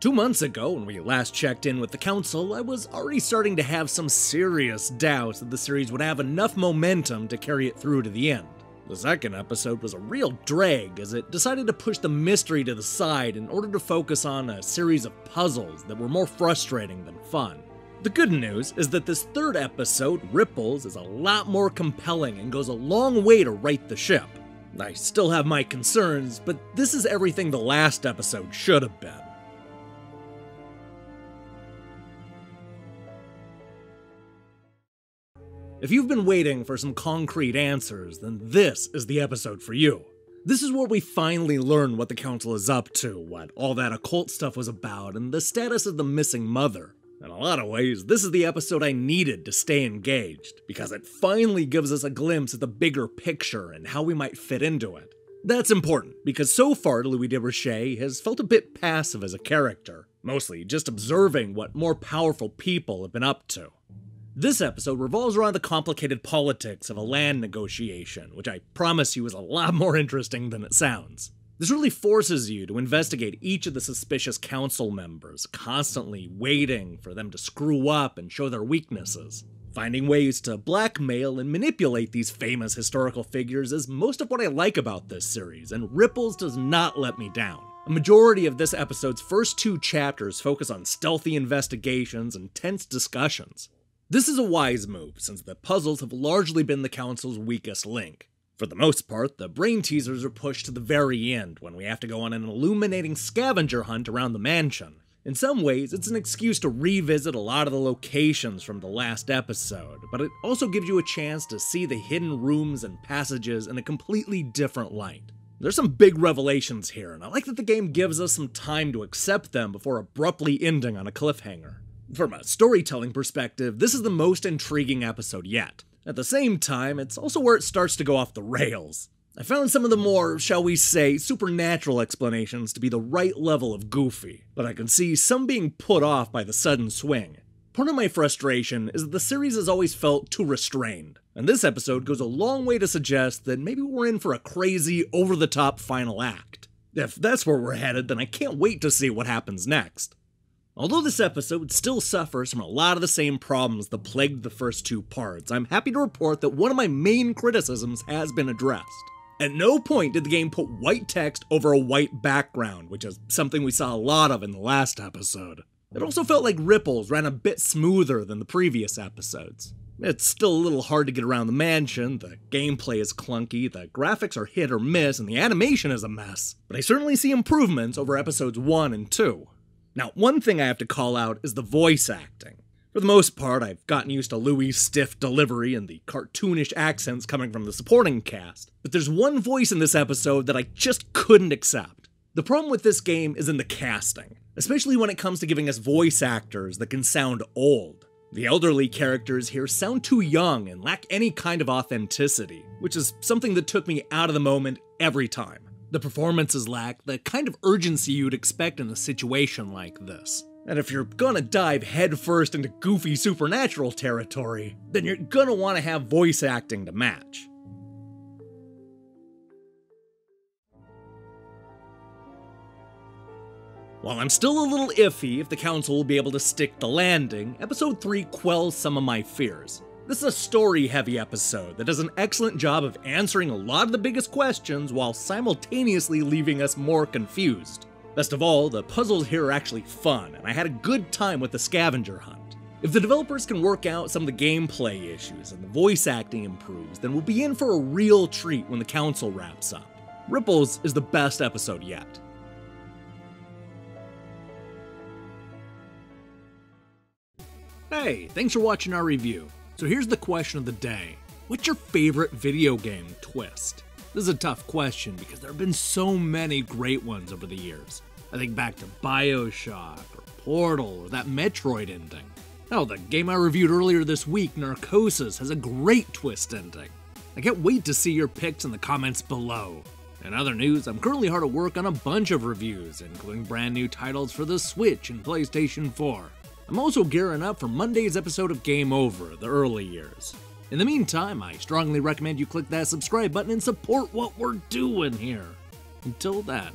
2 months ago, when we last checked in with the Council, I was already starting to have some serious doubts that the series would have enough momentum to carry it through to the end. The second episode was a real drag as it decided to push the mystery to the side in order to focus on a series of puzzles that were more frustrating than fun. The good news is that this third episode, Ripples, is a lot more compelling and goes a long way to right the ship. I still have my concerns, but this is everything the last episode should have been. If you've been waiting for some concrete answers, then this is the episode for you. This is where we finally learn what the Council is up to, what all that occult stuff was about, and the status of the missing mother. In a lot of ways, this is the episode I needed to stay engaged, because it finally gives us a glimpse at the bigger picture and how we might fit into it. That's important, because so far Louis de Rocher has felt a bit passive as a character, mostly just observing what more powerful people have been up to. This episode revolves around the complicated politics of a land negotiation, which I promise you is a lot more interesting than it sounds. This really forces you to investigate each of the suspicious council members, constantly waiting for them to screw up and show their weaknesses. Finding ways to blackmail and manipulate these famous historical figures is most of what I like about this series, and Ripples does not let me down. A majority of this episode's first 2 chapters focus on stealthy investigations and tense discussions. This is a wise move, since the puzzles have largely been the Council's weakest link. For the most part, the brain teasers are pushed to the very end, when we have to go on an illuminating scavenger hunt around the mansion. In some ways, it's an excuse to revisit a lot of the locations from the last episode, but it also gives you a chance to see the hidden rooms and passages in a completely different light. There's some big revelations here, and I like that the game gives us some time to accept them before abruptly ending on a cliffhanger. From a storytelling perspective, this is the most intriguing episode yet. At the same time, it's also where it starts to go off the rails. I found some of the more, shall we say, supernatural explanations to be the right level of goofy, but I can see some being put off by the sudden swing. Part of my frustration is that the series has always felt too restrained, and this episode goes a long way to suggest that maybe we're in for a crazy, over-the-top final act. If that's where we're headed, then I can't wait to see what happens next. Although this episode still suffers from a lot of the same problems that plagued the first 2 parts, I'm happy to report that one of my main criticisms has been addressed. At no point did the game put white text over a white background, which is something we saw a lot of in the last episode. It also felt like Ripples ran a bit smoother than the previous episodes. It's still a little hard to get around the mansion, the gameplay is clunky, the graphics are hit or miss, and the animation is a mess, but I certainly see improvements over episodes 1 and 2. Now, one thing I have to call out is the voice acting. For the most part, I've gotten used to Louis' stiff delivery and the cartoonish accents coming from the supporting cast, but there's one voice in this episode that I just couldn't accept. The problem with this game is in the casting, especially when it comes to giving us voice actors that can sound old. The elderly characters here sound too young and lack any kind of authenticity, which is something that took me out of the moment every time. The performances lack the kind of urgency you'd expect in a situation like this. And if you're gonna dive headfirst into goofy supernatural territory, then you're gonna want to have voice acting to match. While I'm still a little iffy if the Council will be able to stick the landing, Episode 3 quells some of my fears. This is a story-heavy episode that does an excellent job of answering a lot of the biggest questions while simultaneously leaving us more confused. Best of all, the puzzles here are actually fun, and I had a good time with the scavenger hunt. If the developers can work out some of the gameplay issues and the voice acting improves, then we'll be in for a real treat when the Council wraps up. Ripples is the best episode yet. Hey, thanks for watching our review. So here's the question of the day. What's your favorite video game twist? This is a tough question because there have been so many great ones over the years. I think back to BioShock, or Portal, or that Metroid ending. Hell, the game I reviewed earlier this week, Narcosis, has a great twist ending. I can't wait to see your picks in the comments below. In other news, I'm currently hard at work on a bunch of reviews, including brand new titles for the Switch and PlayStation 4. I'm also gearing up for Monday's episode of Game Over, the early years. In the meantime, I strongly recommend you click that subscribe button and support what we're doing here. Until then.